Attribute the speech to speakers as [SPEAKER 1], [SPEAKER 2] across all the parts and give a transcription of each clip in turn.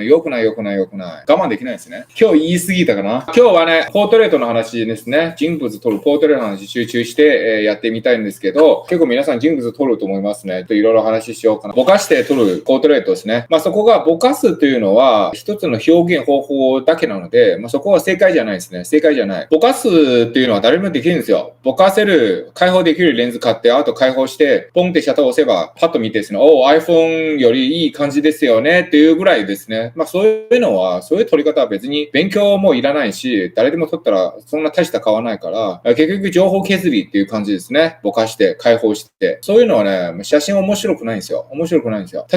[SPEAKER 1] 良くない。我慢できないですね。今日言い過ぎたかな。今日はね、ポートレートの話ですね。人物撮るポートレートの話集中して、やってみたいんですけど、結構皆さん人物撮ると思いますね。いろいろ話しようかな。ぼかして撮るポートレートですね。そこがぼかすというのは一つの表現方法だけなので、そこは正解じゃないですね。正解じゃない。ぼかすっていうのは誰でもできるんですよ。ぼかせる、開放できるレンズ買って、あと開放して、ポンってシャッターを押せば、パッと見てですね、iPhone よりいい感じですよねっていうぐらいですね。そういうのは、そういう撮り方は別に勉強もいらないし、誰でも撮ったらそんな大した変わらないから、結局情報削りっていう感じですね。ぼかして、開放して。そういうのはね、写真面白くないんですよ。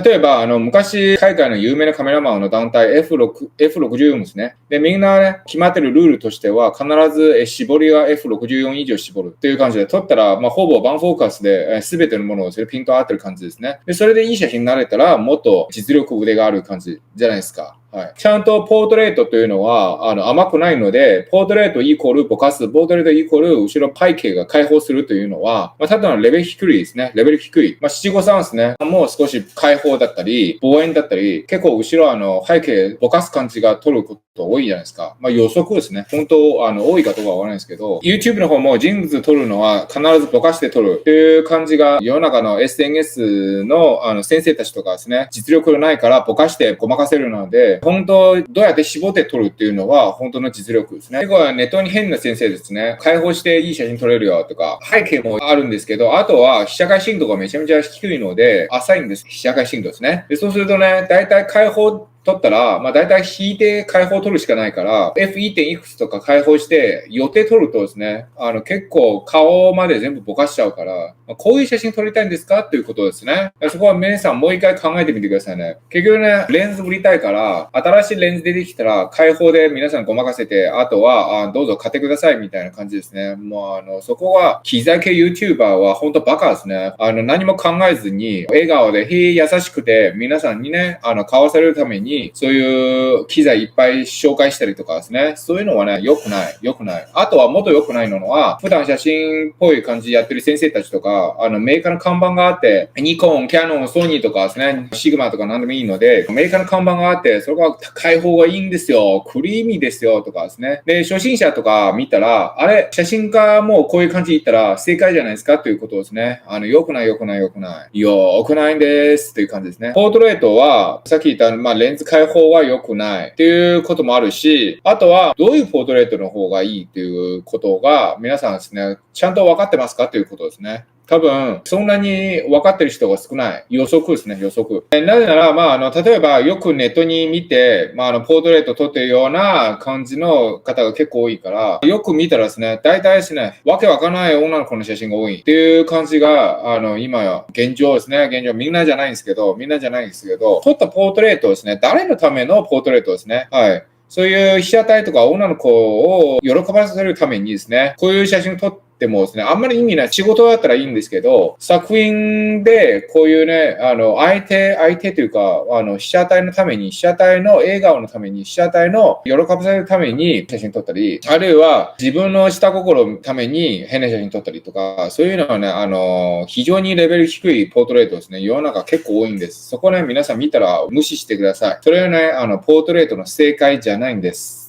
[SPEAKER 1] 例えば、昔、海外の有名なカメラマンの団体 F60 ですね。で、みんなね、決まってるルールとしては、必ず絞りは F64 以上絞るっていう感じで撮ったら、ほぼワンフォーカスで全てのものをそれピント合ってる感じですね。で、それでいい写真になれたら、もっと実力腕がある感じじゃないですか。はい。ちゃんとポートレートというのは、甘くないので、ポートレートイコールぼかす、ポートレートイコール後ろ背景が開放するというのは、ただのレベル低いですね。レベル低い。七五三ですね。もう少し開放だったり、望遠だったり、結構後ろ背景ぼかす感じが取ること多いじゃないですか。予測ですね。本当、多いかどうかわからないですけど、YouTube の方も人物撮るのは必ずぼかして撮るっていう感じが、世の中の SNS の先生たちとかですね、実力がないからぼかしてごまかせるので、本当、どうやって絞って撮るっていうのは本当の実力ですね。結構ネットに変な先生ですね。開放していい写真撮れるよとか、背景もあるんですけど、あとは被写界深度がめちゃめちゃ低いので、浅いんです。被写界深度ですね。で、そうするとね、だいたい開放取ったら、だいたい引いて開放取るしかないから、F1. いくつとか開放して、予定取るとですね、結構顔まで全部ぼかしちゃうから、こういう写真撮りたいんですかっていうことですね。そこは皆さんもう一回考えてみてくださいね。結局ね、レンズ売りたいから、新しいレンズ出てきたら、開放で皆さんごまかせて、あとは、どうぞ買ってくださいみたいな感じですね。もうそこは、機材系 YouTuber は本当バカですね。何も考えずに、笑顔で、優しくて、皆さんにね、買わせるために、そういう機材いっぱい紹介したりとかですね。そういうのはね、良くない。あとはもっと良くないのは、普段写真っぽい感じでやってる先生たちとか、メーカーの看板があって、ニコン、キャノン、ソニーとかですね、シグマとか何でもいいので、メーカーの看板があって、それが開放がいいんですよ。クリーミーですよ。とかですね。で、初心者とか見たら、あれ、写真家もこういう感じで言ったら正解じゃないですかということですね。良くないんですっていう感じですね。ポートレートは、さっき言った、レンズ開放は良くないっていうこともあるし、あとはどういうポートレートの方がいいっていうことが皆さんですね、ちゃんと分かってますかということですね。多分、そんなに分かってる人が少ない。予測ですね、予測。なぜなら、例えばよくネットに見て、ポートレート撮ってるような感じの方が結構多いから、よく見たらですね、大体ですね、わけわかんない女の子の写真が多いっていう感じが、今や現状ですね、みんなじゃないんですけど、撮ったポートレートですね、誰のためのポートレートですね。はい。そういう被写体とか女の子を喜ばせるためにですね、こういう写真を撮ってもですね、あんまり意味ない。仕事だったらいいんですけど、作品でこういうね、相手というか、被写体のために、被写体の笑顔のために、被写体の喜ばせるために写真撮ったり、あるいは自分の下心のために変な写真撮ったりとか、そういうのはね、非常にレベル低いポートレートですね、世の中結構多いんです。そこね、皆さん見たら無視してください。それはね、ポートレートの正解じゃないんです。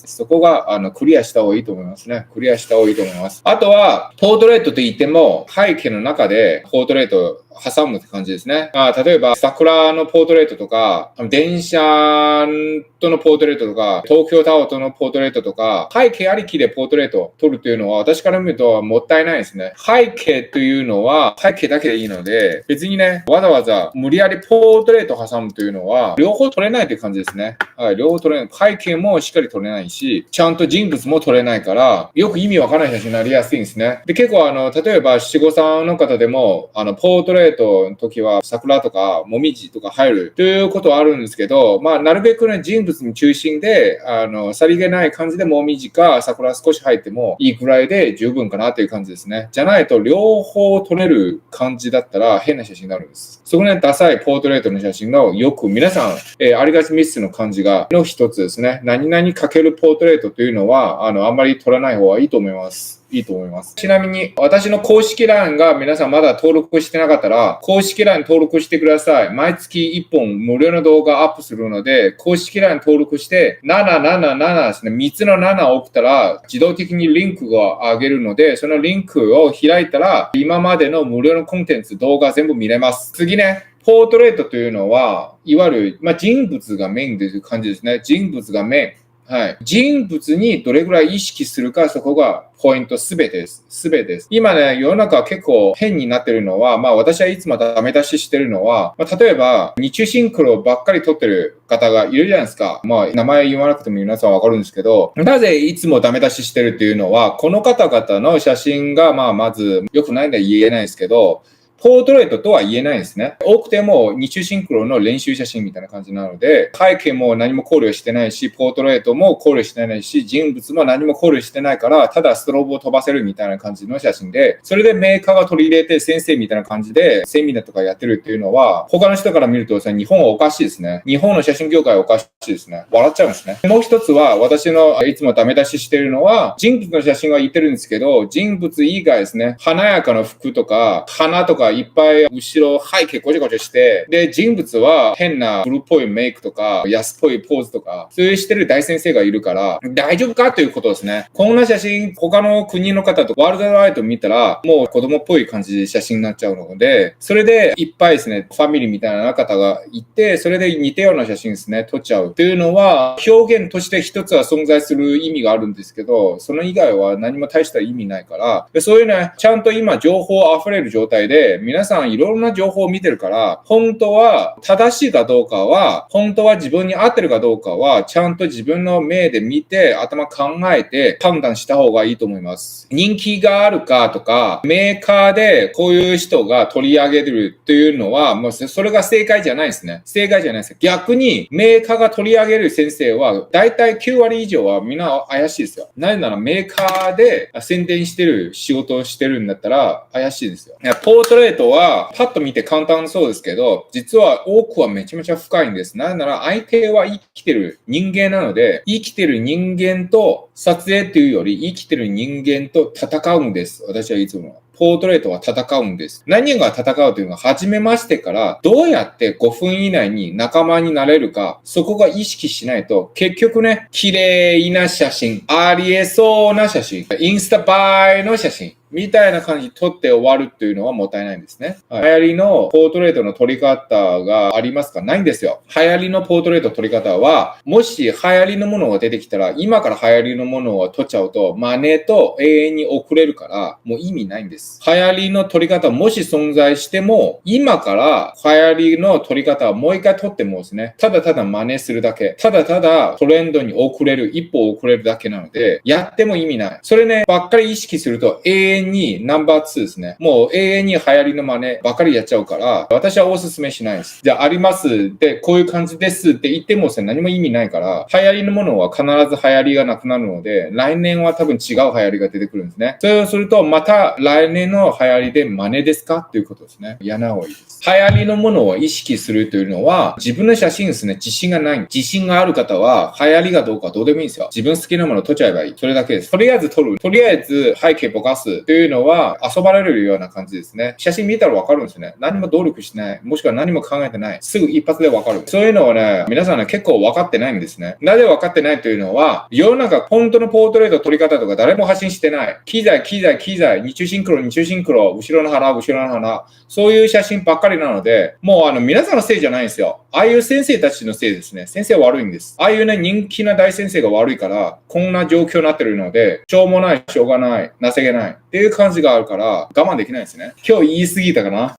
[SPEAKER 1] そこが、クリアした方がいいと思いますね。あとは、ポートレートと言っても、背景の中でポートレート挟むって感じですね。例えば、桜のポートレートとか、電車とのポートレートとか、東京タワーとのポートレートとか、背景ありきでポートレートを撮るというのは、私から見るともったいないですね。背景というのは、背景だけでいいので、別にね、わざわざ無理やりポートレートを挟むというのは、両方撮れないという感じですね。はい、両方撮れない。背景もしっかり撮れないし、ちゃんと人物も撮れないから、よく意味わからない写真になりやすいんですね。で、結構例えば七五三の方でも、ポートレートの時は桜とかもみじとか入るということはあるんですけど、なるべくね、人物の中心で、さりげない感じでもみじか桜少し入ってもいいくらいで十分かなという感じですね。じゃないと両方撮れる感じだったら変な写真になるんです。そこね、ダサいポートレートの写真のよく皆さん、ありがちミスの感じの一つですね。何々かけるポートレートというのは、あんまり撮らない方がいいと思います。いいと思います。ちなみに、私の公式 LINE が皆さんまだ登録してなかったら、公式 LINE 登録してください。毎月1本無料の動画アップするので、公式 LINE 登録して、777ですね、3つの7を送ったら、自動的にリンクが上げるので、そのリンクを開いたら、今までの無料のコンテンツ、動画全部見れます。次ね。ポートレートというのは、いわゆる、人物がメインという感じですね。人物がメイン。はい。人物にどれぐらい意識するか、そこがポイントすべてです。すべてです。今ね、世の中結構変になってるのは、私はいつもダメ出ししてるのは、例えば、日中シンクロばっかり撮ってる方がいるじゃないですか。名前言わなくても皆さんわかるんですけど、なぜいつもダメ出ししてるっていうのは、この方々の写真が、まず良くないんで言えないですけど、ポートレートとは言えないんですね。多くても日中シンクロの練習写真みたいな感じなので、背景も何も考慮してないし、ポートレートも考慮してないし、人物も何も考慮してないから、ただストロボを飛ばせるみたいな感じの写真で、それでメーカーが取り入れて先生みたいな感じで、セミナーとかやってるっていうのは、他の人から見ると日本はおかしいですね。日本の写真業界はおかしいですね。笑っちゃうんですね。もう一つは、私のいつもダメ出ししてるのは、人物の写真は言ってるんですけど、人物以外ですね、華やかな服とか、花とかいっぱい後ろ背景ごちゃごちゃして、で、人物は変な古っぽいメイクとか、安っぽいポーズとか、そういうしてる大先生がいるから、大丈夫かということですね。こんな写真、他の国の方とワールドワイド見たら、もう子供っぽい感じで写真になっちゃうので、それでいっぱいですね、ファミリーみたいな方がいて、それで似たような写真ですね、撮っちゃうっていうのは、表現として一つは存在する意味があるんですけど、その以外は何も大した意味ないから、でそういうね、ちゃんと今情報溢れる状態で、皆さんいろんな情報を見てるから、本当は正しいかどうかは、本当は自分に合ってるかどうかは、ちゃんと自分の目で見て、頭考えて判断した方がいいと思います。人気があるかとか、メーカーでこういう人が取り上げてるっていうのは、もうそれが正解じゃないですね。正解じゃないです。逆に、メーカーが取り上げる先生は、だいたい9割以上はみんな怪しいですよ。なぜならメーカーで宣伝してる仕事をしてるんだったら怪しいですよ。ポートレートは、パッと見て簡単そうですけど、実は多くはめちゃめちゃ深いんです。なぜなら相手は生きてる人間なので、生きてる人間と撮影っていうより生きてる人間と戦うんです。私はいつも。ポートレートは戦うんです。何が戦うというのは、初めましてからどうやって5分以内に仲間になれるか、そこが意識しないと、結局ね、綺麗な写真、ありえそうな写真、インスタ映えの写真、みたいな感じで撮って終わるっていうのはもったいないんですね。はい、流行りのポートレートの撮り方がありますか？ないんですよ。流行りのポートレート撮り方は、もし流行りのものが出てきたら、今から流行りのものを撮っちゃうと、真似と永遠に遅れるから、もう意味ないんです。流行りの撮り方もし存在しても、今から流行りの撮り方をもう一回撮ってもですね、ただただ真似するだけ、ただただトレンドに遅れる、一歩遅れるだけなので、やっても意味ない。それね、ばっかり意識すると永遠にナンバー2ですね。もう永遠に流行りの真似ばっかりやっちゃうから、私はおすすめしないです。じゃあ、ありますで、こういう感じですって言ってもですね、何も意味ないから、流行りのものは必ず流行りがなくなるので、来年は多分違う流行りが出てくるんですね。それをすると、また来年の流行りで真似ですかっていうことですね。やな方がいいです。流行りのものを意識するというのは、自分の写真ですね、自信がない。自信がある方は、流行りがどうかどうでもいいんですよ。自分好きなものを撮っちゃえばいい。それだけです。とりあえず撮る。とりあえず背景ぼかすというのは、遊ばれるような感じですね。写真見たらわかるんですね。何も努力しない。もしくは何も考えてない。すぐ一発でわかる。そういうのをね、皆さんね、結構分かってないんですね。なぜ分かってないというのは、世の中、本当のポートレート撮り方とか誰も発信してない。機材、日中シンクロ、後ろの花。そういう写真ばっかりなので、もう皆さんのせいじゃないんですよ。ああいう先生たちのせいですね。先生は悪いんです。ああいうね、人気な大先生が悪いから、こんな状況になってるので、しょうもない、しょうがない、情けないっていう感じがあるから、我慢できないですね。今日言い過ぎたかな？